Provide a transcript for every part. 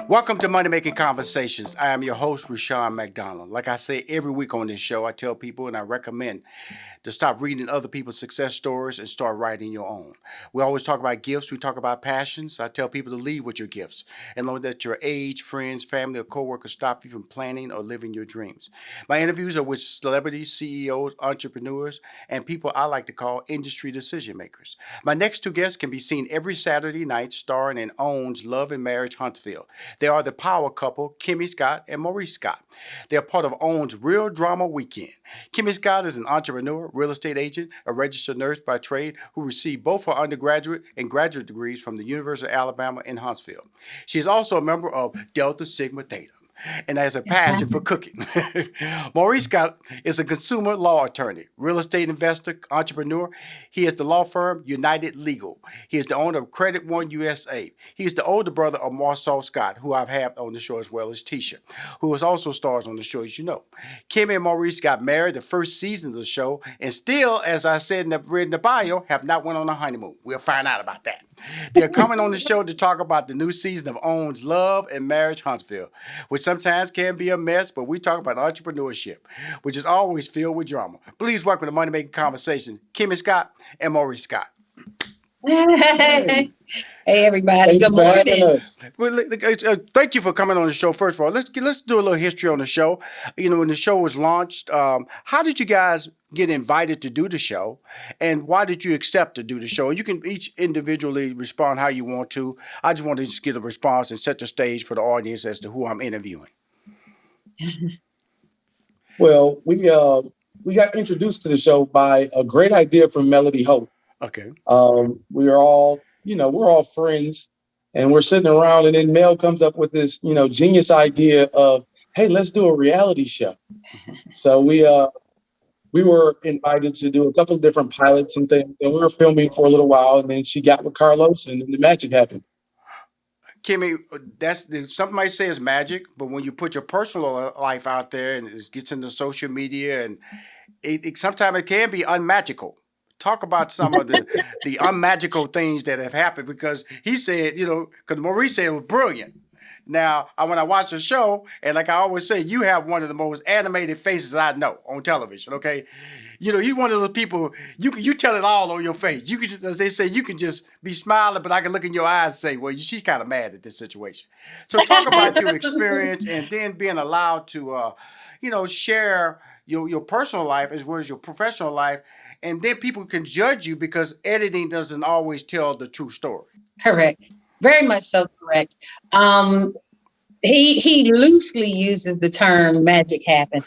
Welcome to Money Making Conversations. I am your host, Rushion McDonald. Like I say every week on this show, I tell people and I recommend to stop reading other people's success stories and start writing your own. We always talk about gifts, we talk about passions. I tell people to lead with your gifts and know that your age, friends, family, or coworkers stop you from planning or living your dreams. My interviews are with celebrities, CEOs, entrepreneurs, and people I like to call industry decision makers. My next two guests can be seen every Saturday night starring in OWN's Love and Marriage Huntsville. They are the power couple, Kimmi Scott and Maurice Scott. They are part of OWN's Real Drama Weekend. Kimmi Scott is an entrepreneur, real estate agent, a registered nurse by trade who received both her undergraduate and graduate degrees from the University of Alabama in Huntsville. She is also a member of Delta Sigma Theta and has a passion for cooking. Maurice Scott is a consumer law attorney, real estate investor, entrepreneur. He is the law firm United Legal. He is the owner of Credit One USA. He is the older brother of Maurice Scott, who I've had on the show as well as Tisha, who is also stars on the show, as you know. Kimmi and Maurice got married the first season of the show, and still, as I said read in the bio, have not went on a honeymoon. We'll find out about that. They're coming on the show to talk about the new season of OWN's Love and Marriage Huntsville, which sometimes can be a mess, but we talk about entrepreneurship, which is always filled with drama. Please welcome to Money Making Conversations, Kimmi Scott and Maurice Scott. Hey, everybody. Good morning. Well, thank you for coming on the show. First of all, let's do a little history on the show. You know, when the show was launched, how did you guys get invited to do the show, and why did you accept to do the show? You can each individually respond how you want to. I just want to just get a response and set the stage for the audience as to who I'm interviewing. Well, we got introduced to the show by a great idea from Melody Hope. Okay. We're all friends, and we're sitting around, and then Mel comes up with this, genius idea of, hey, let's do a reality show. So we were invited to do a couple of different pilots and things, and we were filming for a little while, and then she got with Carlos, and the magic happened. Kimmi, some might say it's magic, but when you put your personal life out there and it gets into social media, and sometimes it can be unmagical. Talk about some of the unmagical things that have happened, because he said, because Maurice said it was brilliant. Now, when I watch the show, and like I always say, you have one of the most animated faces I know on television, okay? You're one of those people, you tell it all on your face. You can, as they say, you can just be smiling, but I can look in your eyes and say, well, she's kind of mad at this situation. So talk about your experience and then being allowed to, share your personal life as well as your professional life. And then people can judge you because editing doesn't always tell the true story. Correct. Very much so correct. He loosely uses the term magic happen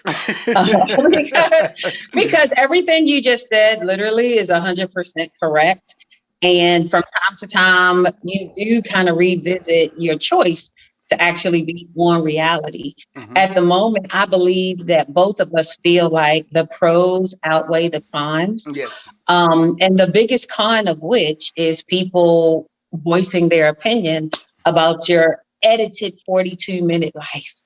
because everything you just said literally is 100% correct. And from time to time, you do kind of revisit your choice to actually be on reality. Mm-hmm. At the moment, I believe that both of us feel like the pros outweigh the cons. Yes. And the biggest con of which is people voicing their opinion about your edited 42-minute life.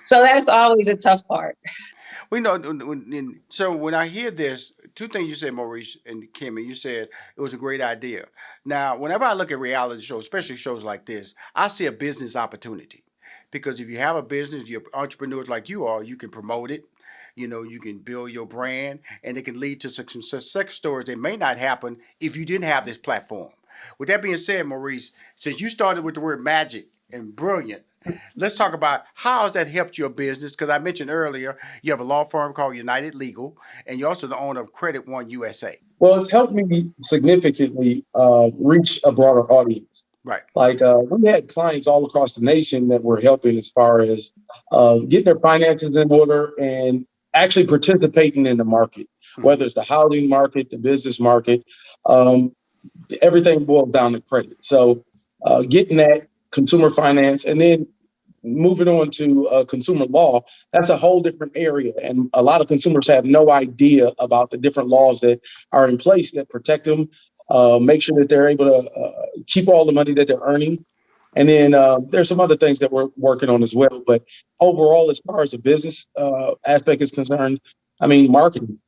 So that's always a tough part. So when I hear this, two things you said, Maurice and Kimmi, you said it was a great idea. Now, whenever I look at reality shows, especially shows like this, I see a business opportunity. Because if you have a business, you're entrepreneurs like you are, you can promote it. You can build your brand, and it can lead to some success stories that may not happen if you didn't have this platform. With that being said, Maurice, since you started with the word magic and brilliant, let's talk about how has that helped your business? Because I mentioned earlier, you have a law firm called United Legal, and you're also the owner of Credit One USA. Well, it's helped me significantly reach a broader audience. Right. Like we had clients all across the nation that were helping as far as getting their finances in order and actually participating in the market, whether it's the housing market, the business market, everything boils down to credit. So getting that consumer finance and then moving on to consumer law, that's a whole different area. And a lot of consumers have no idea about the different laws that are in place that protect them, make sure that they're able to keep all the money that they're earning. And then there's some other things that we're working on as well. But overall, as far as the business aspect is concerned, marketing.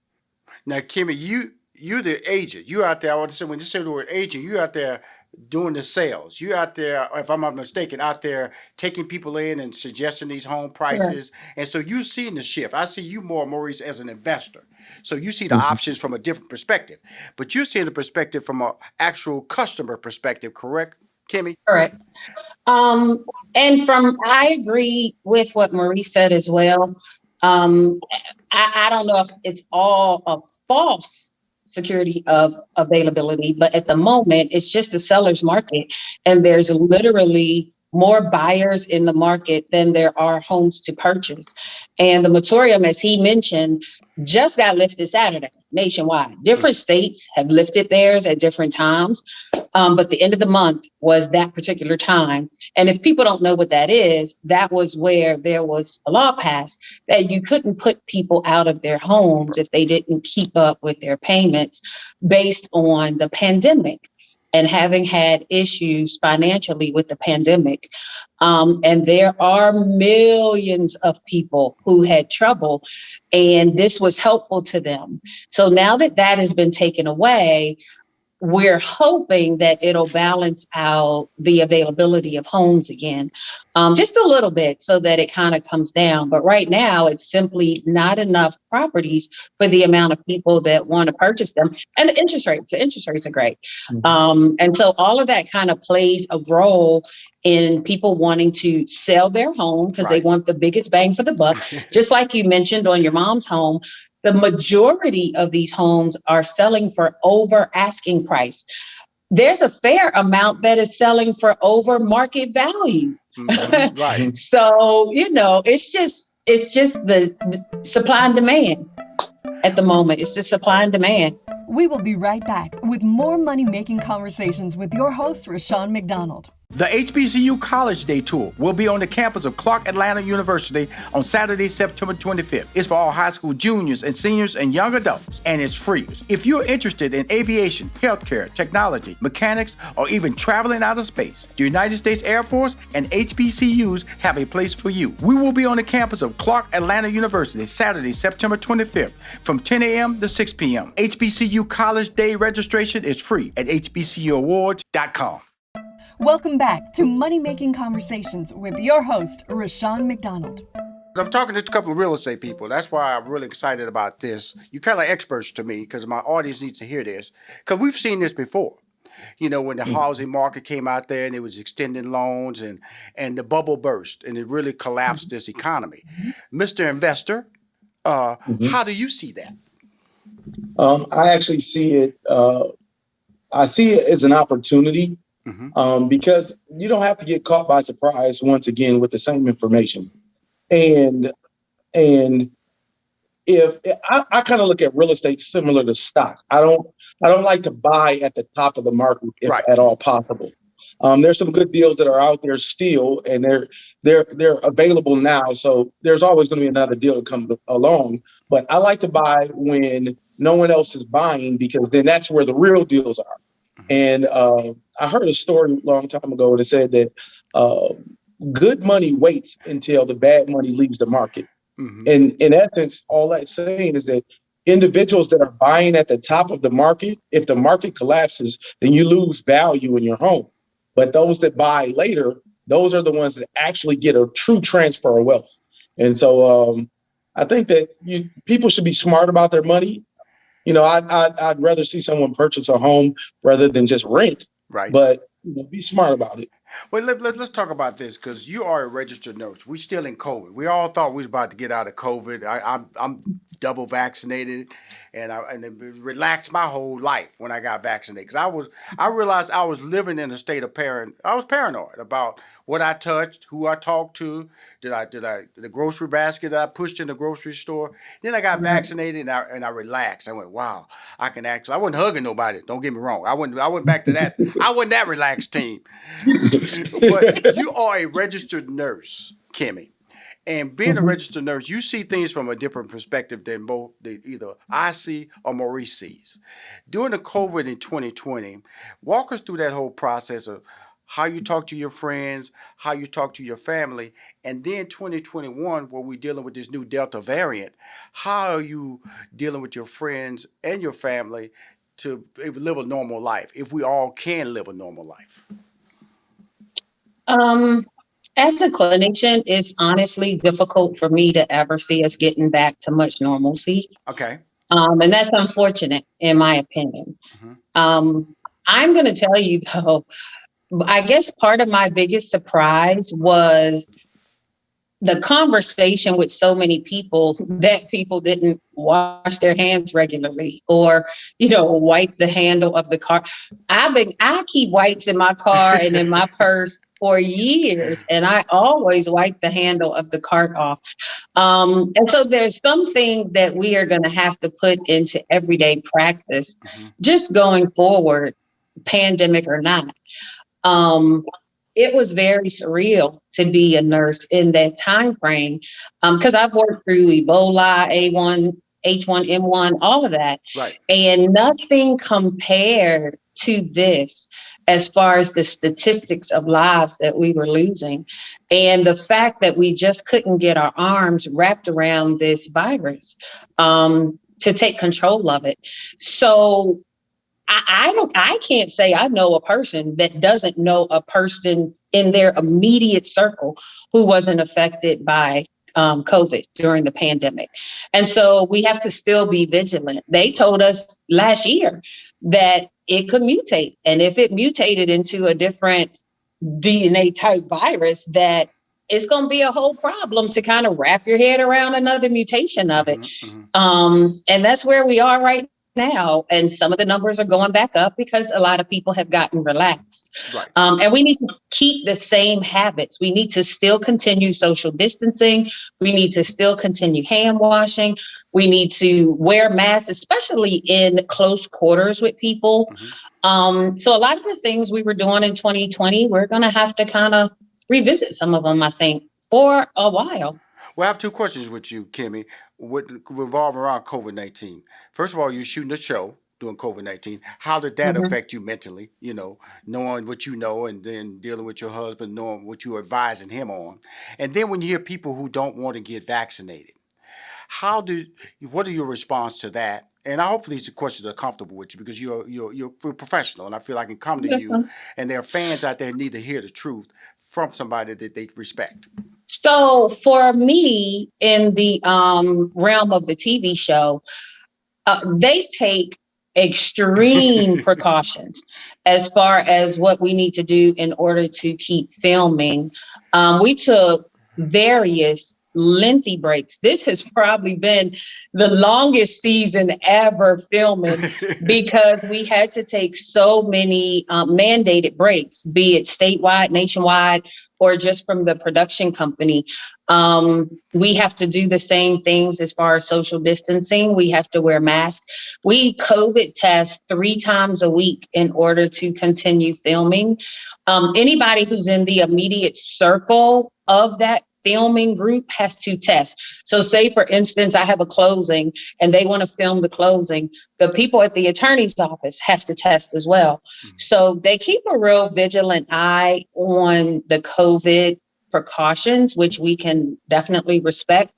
Now, Kimmi, you're the agent. You out there, I want to say, when you say the word agent, you out there doing the sales. You out there, if I'm not mistaken, out there taking people in and suggesting these home Correct. prices. And so you seeing the shift. I see you more, Maurice, as an investor. So you see the Mhm. options from a different perspective. But you're seeing the perspective from an actual customer perspective, correct, Kimmy? Correct. Um, and I agree with what Maurice said as well. Um, I don't know if it's all a false security of availability, but at the moment, it's just a seller's market. And there's literally more buyers in the market than there are homes to purchase. And the moratorium, as he mentioned, just got lifted Saturday nationwide. Different states have lifted theirs at different times. But the end of the month was that particular time. And if people don't know what that is, that was where there was a law passed that you couldn't put people out of their homes if they didn't keep up with their payments based on the pandemic and having had issues financially with the pandemic. And there are millions of people who had trouble, and this was helpful to them. So now that that has been taken away, we're hoping that it'll balance out the availability of homes again, just a little bit so that it kind of comes down. But right now, it's simply not enough properties for the amount of people that want to purchase them. And the interest rates are great. And so all of that kind of plays a role in people wanting to sell their home because they Right. want the biggest bang for the buck. Just like you mentioned on your mom's home, the majority of these homes are selling for over asking price. There's a fair amount that is selling for over market value. Right. So, it's just the supply and demand at the moment. It's the supply and demand. We will be right back with more money-making conversations with your host, Rushion McDonald. The HBCU College Day Tour will be on the campus of Clark Atlanta University on Saturday, September 25th. It's for all high school juniors and seniors and young adults, and it's free. If you're interested in aviation, healthcare, technology, mechanics, or even traveling out of space, the United States Air Force and HBCUs have a place for you. We will be on the campus of Clark Atlanta University Saturday, September 25th from 10 a.m. to 6 p.m. HBCU College Day registration is free at hbcuawards.com. Welcome back to Money Making Conversations with your host, Rushion McDonald. I'm talking to a couple of real estate people. That's why I'm really excited about this. You're kind of experts to me because my audience needs to hear this because we've seen this before. When the housing market came out there and it was extending loans and the bubble burst and it really collapsed this economy. Mr. Investor, how do you see that? I actually see it. I see it as an opportunity. Because you don't have to get caught by surprise once again with the same information. And if I kind of look at real estate similar to stock, I don't like to buy at the top of the market if at all possible. There's some good deals that are out there still, and they're available now. So there's always going to be another deal to come along. But I like to buy when no one else is buying because then that's where the real deals are. And I heard a story a long time ago that said that good money waits until the bad money leaves the market. And in essence, all that's saying is that individuals that are buying at the top of the market, if the market collapses, then you lose value in your home. But those that buy later, those are the ones that actually get a true transfer of wealth. And so I think that people should be smart about their money. I'd rather see someone purchase a home rather than just rent. Right. But be smart about it. Well, let's talk about this because you are a registered nurse. We're still in COVID. We all thought we was about to get out of COVID. I'm double vaccinated, and it relaxed my whole life when I got vaccinated because I realized I was living in a state of I was paranoid about what I touched, who I talked to, the grocery basket that I pushed in the grocery store. Then I got vaccinated and I relaxed. I went, wow, I wasn't hugging nobody. Don't get me wrong. I went back to that. I wasn't that relaxed team. But you are a registered nurse, Kimmy. And being a registered nurse, you see things from a different perspective than either I see or Maurice sees. During the COVID in 2020, walk us through that whole process of how you talk to your friends, how you talk to your family, and then 2021, where we're dealing with this new Delta variant, how are you dealing with your friends and your family to live a normal life, if we all can live a normal life? As a clinician, it's honestly difficult for me to ever see us getting back to much normalcy. Okay. And that's unfortunate, in my opinion. Mm-hmm. I'm going to tell you, though, I guess part of my biggest surprise was the conversation with so many people that people didn't wash their hands regularly or, wipe the handle of the car. I keep wipes in my car and in my purse for years, and I always wipe the handle of the cart off. And so there's some things that we are going to have to put into everyday practice, just going forward, pandemic or not. It was very surreal to be a nurse in that time frame, because I've worked through Ebola, H1N1, all of that. Right. And nothing compared to this as far as the statistics of lives that we were losing. And the fact that we just couldn't get our arms wrapped around this virus to take control of it. So I can't say I know a person that doesn't know a person in their immediate circle who wasn't affected by COVID during the pandemic. And so we have to still be vigilant. They told us last year that it could mutate. And if it mutated into a different DNA type virus, that it's going to be a whole problem to kind of wrap your head around another mutation of it. And that's where we are right now. And some of the numbers are going back up because a lot of people have gotten relaxed. Right. And we need to keep the same habits. We need to still continue social distancing. We need to still continue hand washing. We need to wear masks, especially in close quarters with people. So a lot of the things we were doing in 2020, we're going to have to kind of revisit some of them, I think, for a while. Well, I have two questions with you, Kimmi, revolve around COVID-19. First of all, you're shooting a show during COVID-19. How did that affect you mentally? Knowing what you know and then dealing with your husband, knowing what you're advising him on. And then when you hear people who don't want to get vaccinated, what are your response to that? And hopefully these questions are comfortable with you because you're a professional, and I feel I can come to you, and there are fans out there who need to hear the truth from somebody that they respect. So for me, in the realm of the TV show, they take extreme precautions as far as what we need to do in order to keep filming. We took various lengthy breaks. This has probably been the longest season ever filming because we had to take so many mandated breaks, be it statewide, nationwide, or just from the production company. We have to do the same things as far as social distancing. We have to wear masks. We COVID test 3 times a week in order to continue filming. Anybody who's in the immediate circle of that filming group has to test. So say, for instance, I have a closing and they want to film the closing. The people at the attorney's office have to test as well. So they keep a real vigilant eye on the COVID precautions, which we can definitely respect.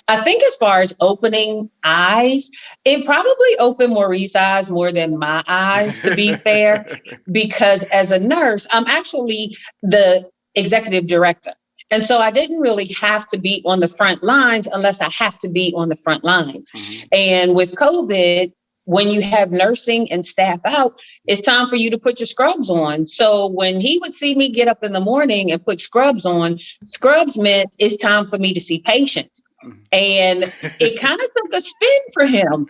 I think as far as opening eyes, it probably opened Maurice's eyes more than my eyes, to be fair, because as a nurse, I'm actually the executive director. And so I didn't really have to be on the front lines unless I have to be on the front lines. And with COVID, when you have nursing and staff out, it's time for you to put your scrubs on. So when he would see me get up in the morning and put scrubs on, scrubs meant it's time for me to see patients. And it kind of took a spin for him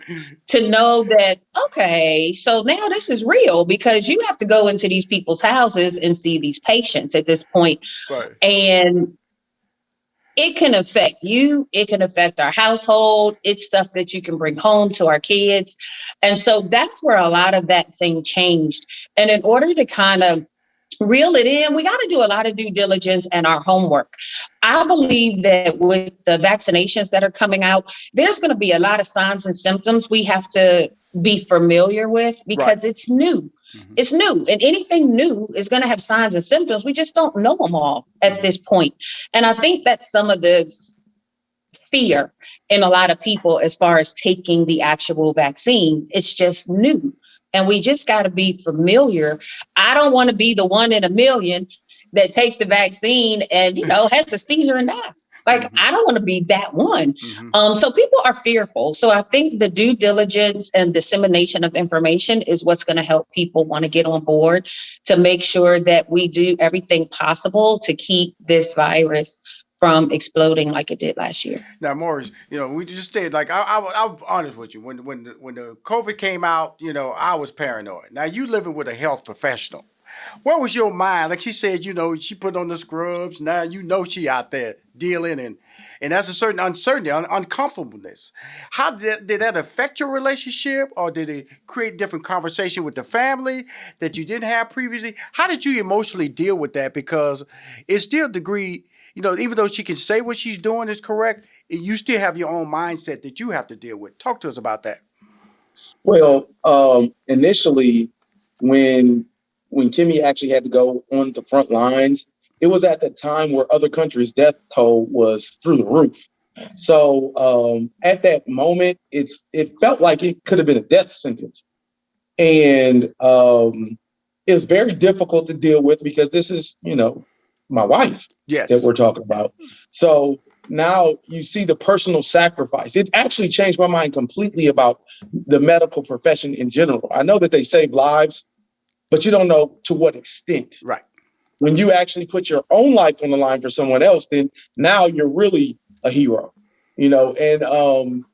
to know that, okay, so now this is real because you have to go into these people's houses and see these patients at this point. Right. And it can affect you. It can affect our household. It's stuff that you can bring home to our kids. And so that's where a lot of that thing changed. And in order to kind of reel it in, we got to do a lot of due diligence and our homework. I believe that with the vaccinations that are coming out, there's going to be a lot of signs and symptoms we have to be familiar with because it's new. It's new, and anything new is going to have signs and symptoms. We just don't know them all at this point. And I think that's some of this fear in a lot of people as far as taking the actual vaccine. It's just new. And we just got to be familiar. I don't want to be the one in a million that takes the vaccine and, has a seizure and die. Like, I don't want to be that one. So people are fearful. So I think the due diligence and dissemination of information is what's going to help people want to get on board to make sure that we do everything possible to keep this virus from exploding like it did last year. Now, Maurice, we just said, like, I'm honest with you. When the COVID came out, I was paranoid. Now, you living with a health professional. What was your mind? Like she said, she put on the scrubs. Now she out there dealing, and that's a certain uncertainty, uncomfortableness. How did that affect your relationship, or did it create different conversation with the family that you didn't have previously? How did you emotionally deal with that? Because it's still a degree, even though she can say what she's doing is correct, you still have your own mindset that you have to deal with. Talk to us about that. Well, initially, when Kimmi actually had to go on the front lines, it was at the time where other countries' death toll was through the roof. So at that moment, it felt like it could have been a death sentence. And it was very difficult to deal with because this is, my wife that we're talking about. So now you see the personal sacrifice. It actually changed my mind completely about the medical profession in general. I know that they save lives, but you don't know to what extent. Right. When you actually put your own life on the line for someone else, then now you're really a hero, and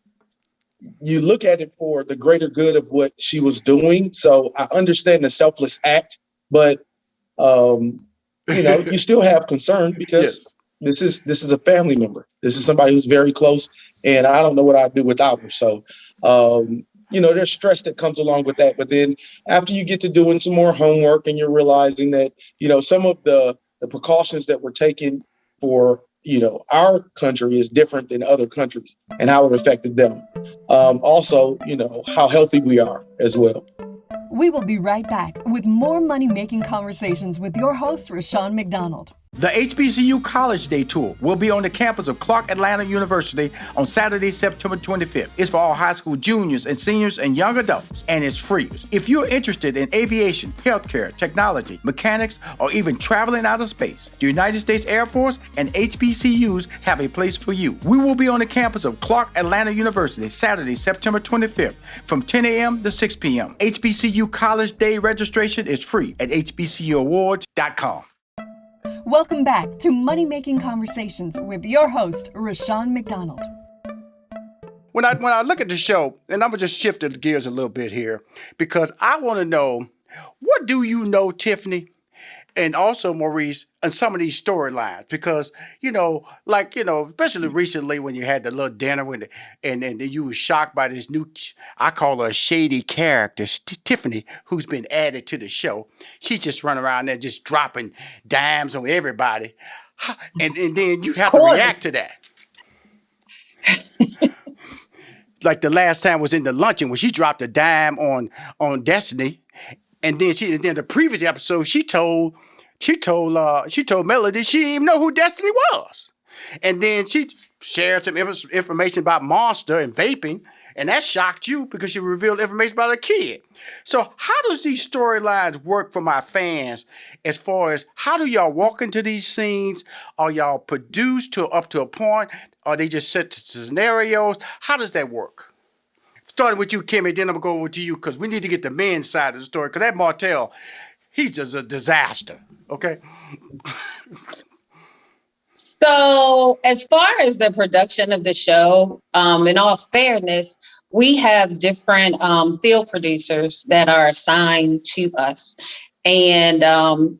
you look at it for the greater good of what she was doing. So I understand the selfless act, but, you still have concern because this is a family member. This is somebody who's very close, and I don't know what I'd do without her. So, there's stress that comes along with that. But then after you get to doing some more homework and you're realizing that, some of the precautions that were taken for, our country is different than other countries and how it affected them. Also, how healthy we are as well. We will be right back with more money-making conversations with your host, Rushion McDonald. The HBCU College Day Tour will be on the campus of Clark Atlanta University on Saturday, September 25th. It's for all high school juniors and seniors and young adults, and it's free. If you're interested in aviation, healthcare, technology, mechanics, or even traveling out of space, the United States Air Force and HBCUs have a place for you. We will be on the campus of Clark Atlanta University Saturday, September 25th from 10 a.m. to 6 p.m. HBCU College Day registration is free at hbcuawards.com. Welcome back to Money Making Conversations with your host, Rushion McDonald. When I look at the show, and I'm going to just shift the gears a little bit here, because I want to know, what do you know, Tiffany, and also Maurice, and some of these storylines? Because, especially recently when you had the little dinner and you were shocked by this new, I call her a shady character, Tiffany, who's been added to the show. She's just running around there just dropping dimes on everybody. And then you have to react to that. Like the last time was in the luncheon when she dropped a dime on Destiny. And then the previous episode, she told Melody she didn't even know who Destiny was. And then she shared some information about Monster and vaping, and that shocked you because she revealed information about a kid. So how does these storylines work for my fans as far as how do y'all walk into these scenes? Are y'all produced up to a point? Are they just set to scenarios? How does that work? Starting with you, Kimmi, then I'm going to go over to you because we need to get the men's side of the story because that Martell, he's just a disaster. Okay. So as far as the production of the show, in all fairness, we have different field producers that are assigned to us. And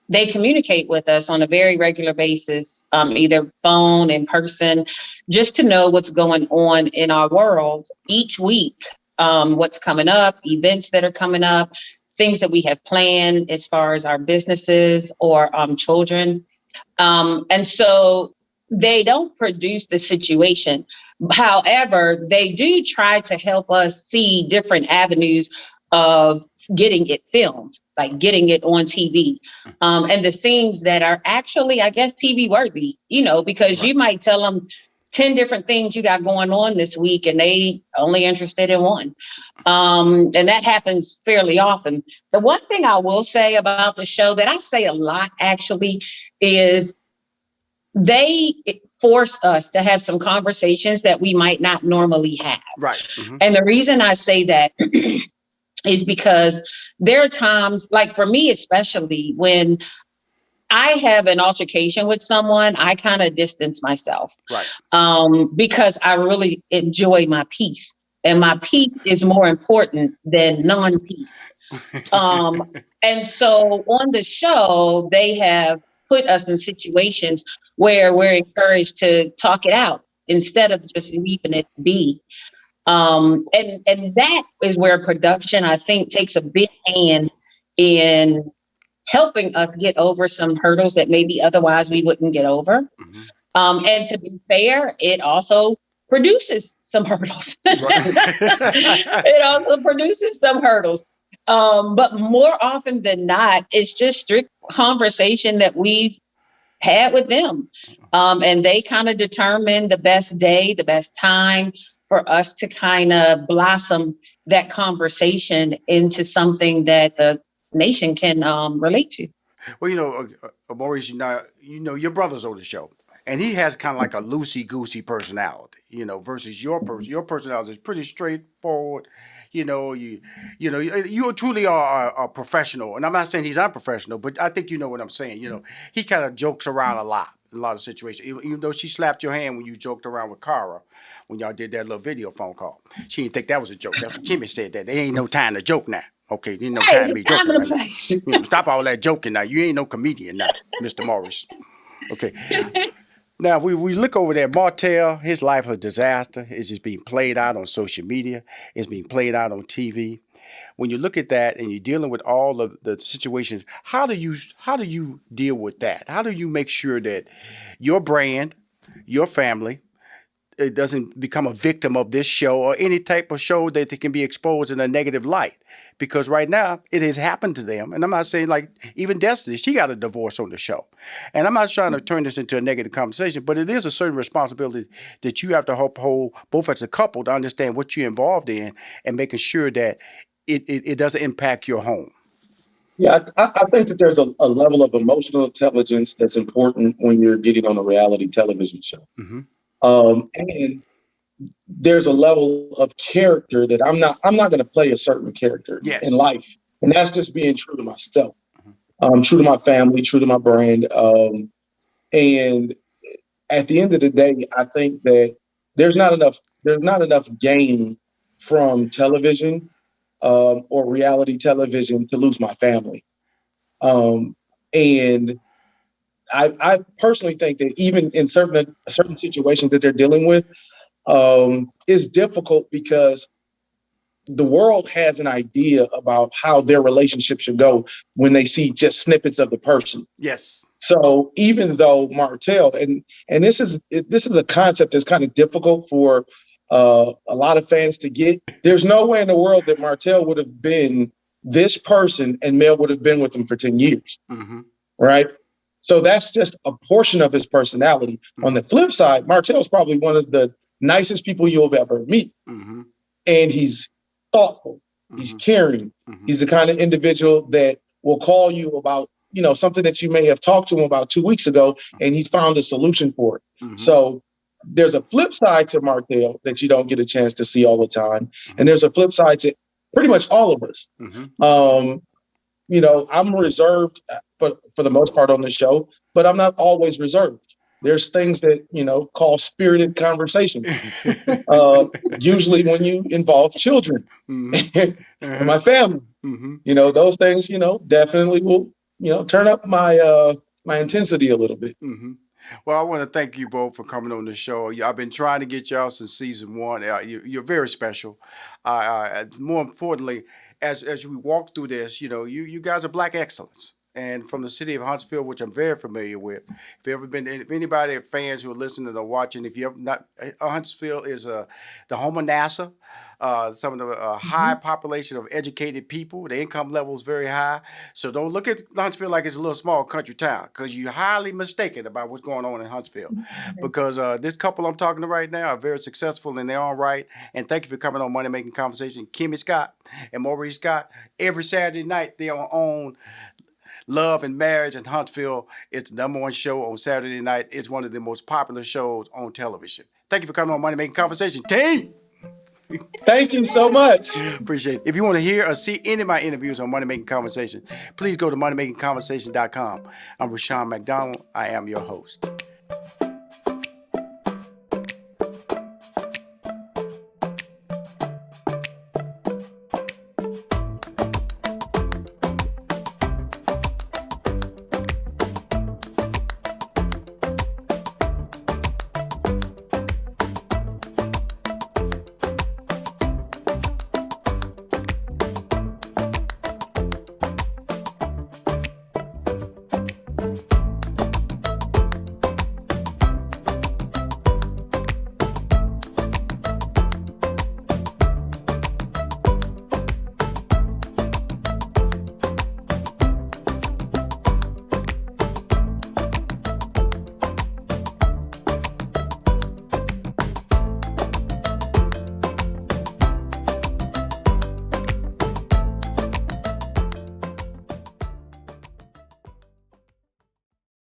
they communicate with us on a very regular basis, either phone, in person, just to know what's going on in our world each week, what's coming up, events that are coming up, things that we have planned as far as our businesses or children. And so they don't produce the situation. However, they do try to help us see different avenues of getting it filmed, like getting it on TV, and the things that are actually, I guess, TV worthy, because you might tell them, 10 different things you got going on this week, and they only interested in one. And that happens fairly often. The one thing I will say about the show that I say a lot actually is they force us to have some conversations that we might not normally have. Right. Mm-hmm. And the reason I say that is because there are times, like for me especially, when I have an altercation with someone, I kind of distance myself. Right. Because I really enjoy my peace. And my peace is more important than non-peace. And so on the show, they have put us in situations where we're encouraged to talk it out instead of just leaving it be. And that is where production, I think, takes a big hand in helping us get over some hurdles that maybe otherwise we wouldn't get over. Mm-hmm. And to be fair, it also produces some hurdles. It also produces some hurdles. But more often than not, it's just strict conversation that we've had with them. And they kind of determine the best day, the best time for us to kind of blossom that conversation into something that the nation can relate to. Well, Maurice, your brother's on the show, and he has kind of like a loosey goosey personality, versus your person. Your personality is pretty straightforward. You truly are a professional, and I'm not saying he's unprofessional, but I think you know what I'm saying. He kind of jokes around a lot in a lot of situations. Even though she slapped your hand when you joked around with Cara when y'all did that little video phone call, she didn't think that was a joke. That's what Kimmy said. That there ain't no time to joke now. Okay, there's no time to be joking right now. Stop all that joking now. You ain't no comedian now, Mr. Maurice. Okay. Now, we look over there. Martell, his life is a disaster. It's just being played out on social media. It's being played out on TV. When you look at that and you're dealing with all of the situations, how do you deal with that? How do you make sure that your brand, your family, it doesn't become a victim of this show or any type of show that they can be exposed in a negative light? Because right now it has happened to them. And I'm not saying like even Destiny, she got a divorce on the show. And I'm not trying to turn this into a negative conversation, but it is a certain responsibility that you have to hold both as a couple to understand what you're involved in and making sure that it doesn't impact your home. Yeah, I think that there's a level of emotional intelligence that's important when you're getting on a reality television show. Mm-hmm. And there's a level of character that I'm not going to play a certain character in life. And that's just being true to myself, true to my family, true to my brand. And at the end of the day, I think that there's not enough gain from television or reality television to lose my family. And I personally think that even in certain situations that they're dealing with, is difficult because the world has an idea about how their relationship should go when they see just snippets of the person. Yes. So even though Martell, and this is a concept that's kind of difficult for a lot of fans to get. There's no way in the world that Martell would have been this person and Mel would have been with him for 10 years. Mm-hmm. Right. So that's just a portion of his personality. Mm-hmm. On the flip side, Martell's probably one of the nicest people you'll ever meet. Mm-hmm. And he's thoughtful. Mm-hmm. He's caring. Mm-hmm. He's the kind of individual that will call you about, something that you may have talked to him about 2 weeks ago, and he's found a solution for it. Mm-hmm. So there's a flip side to Martell that you don't get a chance to see all the time. Mm-hmm. And there's a flip side to pretty much all of us. Mm-hmm. I'm reserved for the most part on the show, but I'm not always reserved. There's things that, call spirited conversation. Usually when you involve children mm-hmm. and my family, mm-hmm. Those things, definitely will, turn up my intensity a little bit. Mm-hmm. Well, I want to thank you both for coming on the show. I've been trying to get y'all since season 1. You're very special. More importantly, as we walk through this, you guys are Black excellence. and from the city of Huntsville, which I'm very familiar with. If anybody fans who are listening or watching, if you ever not, Huntsville is the home of NASA. Some of the high population of educated people. The income level is very high. So don't look at Huntsville like it's a little small country town, because you're highly mistaken about what's going on in Huntsville. Because this couple I'm talking to right now are very successful in their own right. And thank you for coming on Money Making Conversation. Kimmi Scott and Maurice Scott. Every Saturday night, they are on Love and Marriage in Huntsville. It's the #1 show on Saturday night. It's one of the most popular shows on television. Thank you for coming on Money Making Conversation. Team! Thank you so much. Appreciate it. If you want to hear or see any of my interviews on Money Making Conversation, please go to moneymakingconversation.com. I'm Rushion McDonald. I am your host.